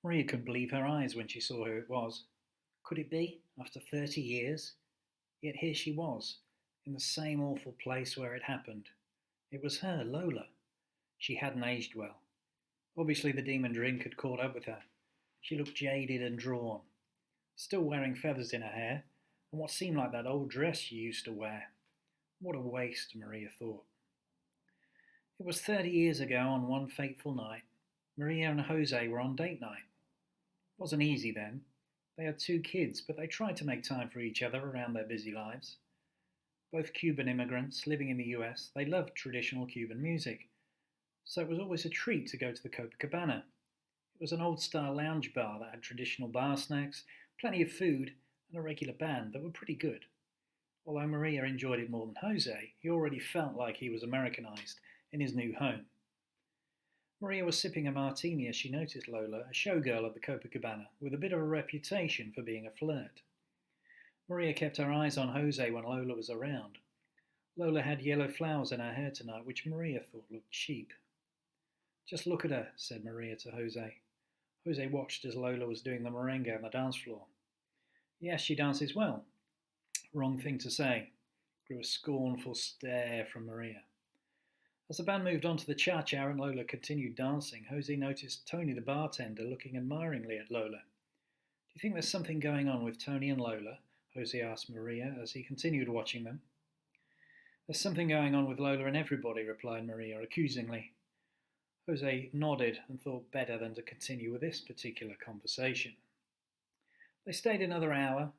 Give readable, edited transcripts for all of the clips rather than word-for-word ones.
Maria couldn't believe her eyes when she saw who it was. Could it be, after 30 years? Yet here she was, in the same awful place where it happened. It was her, Lola. She hadn't aged well. Obviously the demon drink had caught up with her. She looked jaded and drawn, still wearing feathers in her hair, and what seemed like that old dress she used to wear. What a waste, Maria thought. It was 30 years ago on one fateful night. Maria and Jose were on date night. It wasn't easy then. They had 2 kids, but they tried to make time for each other around their busy lives. Both Cuban immigrants living in the US, they loved traditional Cuban music, so it was always a treat to go to the Copacabana. It was an old-style lounge bar that had traditional bar snacks, plenty of food, and a regular band that were pretty good. Although Maria enjoyed it more than Jose, he already felt like he was Americanized in his new home. Maria was sipping a martini as she noticed Lola, a showgirl at the Copacabana, with a bit of a reputation for being a flirt. Maria kept her eyes on Jose when Lola was around. Lola had yellow flowers in her hair tonight, which Maria thought looked cheap. "Just look at her," said Maria to Jose. Jose watched as Lola was doing the merengue on the dance floor. "Yes, she dances well." "Wrong thing to say," grew a scornful stare from Maria. As the band moved on to the cha-cha and Lola continued dancing, Jose noticed Tony the bartender looking admiringly at Lola. "Do you think there's something going on with Tony and Lola?" Jose asked Maria as he continued watching them. "There's something going on with Lola and everybody," replied Maria accusingly. Jose nodded and thought better than to continue with this particular conversation. They stayed another hour,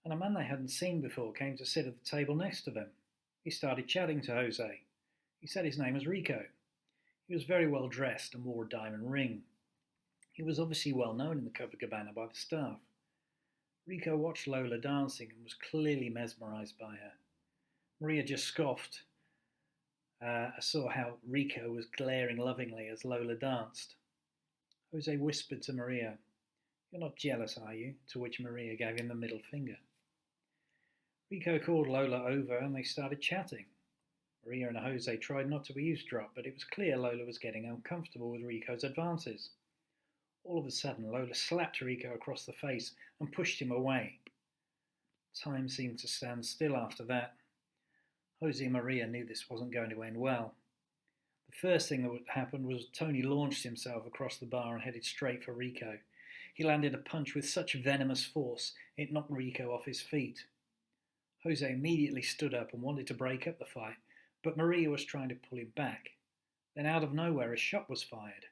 and a man they hadn't seen before came to sit at the table next to them. He started chatting to Jose. He said his name was Rico. He was very well dressed and wore a diamond ring. He was obviously well known in the Copacabana by the staff. Rico watched Lola dancing and was clearly mesmerized by her. Maria just scoffed. I saw how Rico was glaring lovingly as Lola danced. Jose whispered to Maria, "You're not jealous, are you?" To which Maria gave him the middle finger. Rico called Lola over and they started chatting. Maria and Jose tried not to eavesdrop, but it was clear Lola was getting uncomfortable with Rico's advances. All of a sudden, Lola slapped Rico across the face and pushed him away. Time seemed to stand still after that. Jose and Maria knew this wasn't going to end well. The first thing that happened was Tony launched himself across the bar and headed straight for Rico. He landed a punch with such venomous force it knocked Rico off his feet. Jose immediately stood up and wanted to break up the fight, but Maria was trying to pull him back. Then out of nowhere a shot was fired.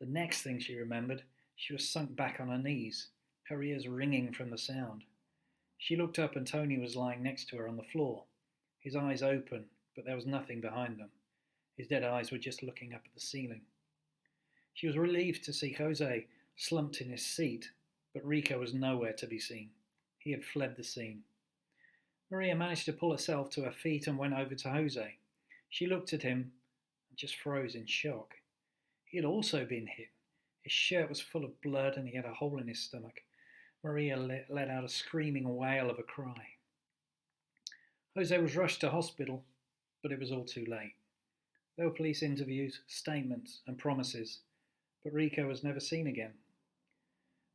The next thing she remembered, she was sunk back on her knees, her ears ringing from the sound. She looked up and Tony was lying next to her on the floor, his eyes open, but there was nothing behind them. His dead eyes were just looking up at the ceiling. She was relieved to see Jose slumped in his seat, but Rico was nowhere to be seen. He had fled the scene. Maria managed to pull herself to her feet and went over to Jose. She looked at him and just froze in shock. He had also been hit. His shirt was full of blood and he had a hole in his stomach. Maria let out a screaming wail of a cry. Jose was rushed to hospital, but it was all too late. There were police interviews, statements, and promises, but Rico was never seen again.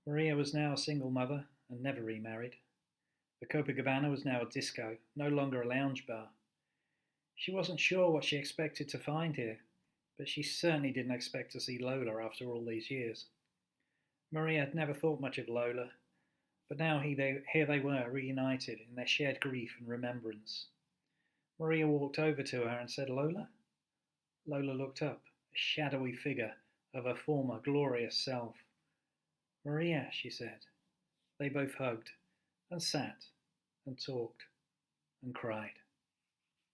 Maria was now a single mother and never remarried. The Copacabana was now a disco, no longer a lounge bar. She wasn't sure what she expected to find here, but she certainly didn't expect to see Lola after all these years. Maria had never thought much of Lola, but now here they were, reunited in their shared grief and remembrance. Maria walked over to her and said, "Lola?" Lola looked up, a shadowy figure of her former glorious self. "Maria," she said. They both hugged and sat and talked and cried.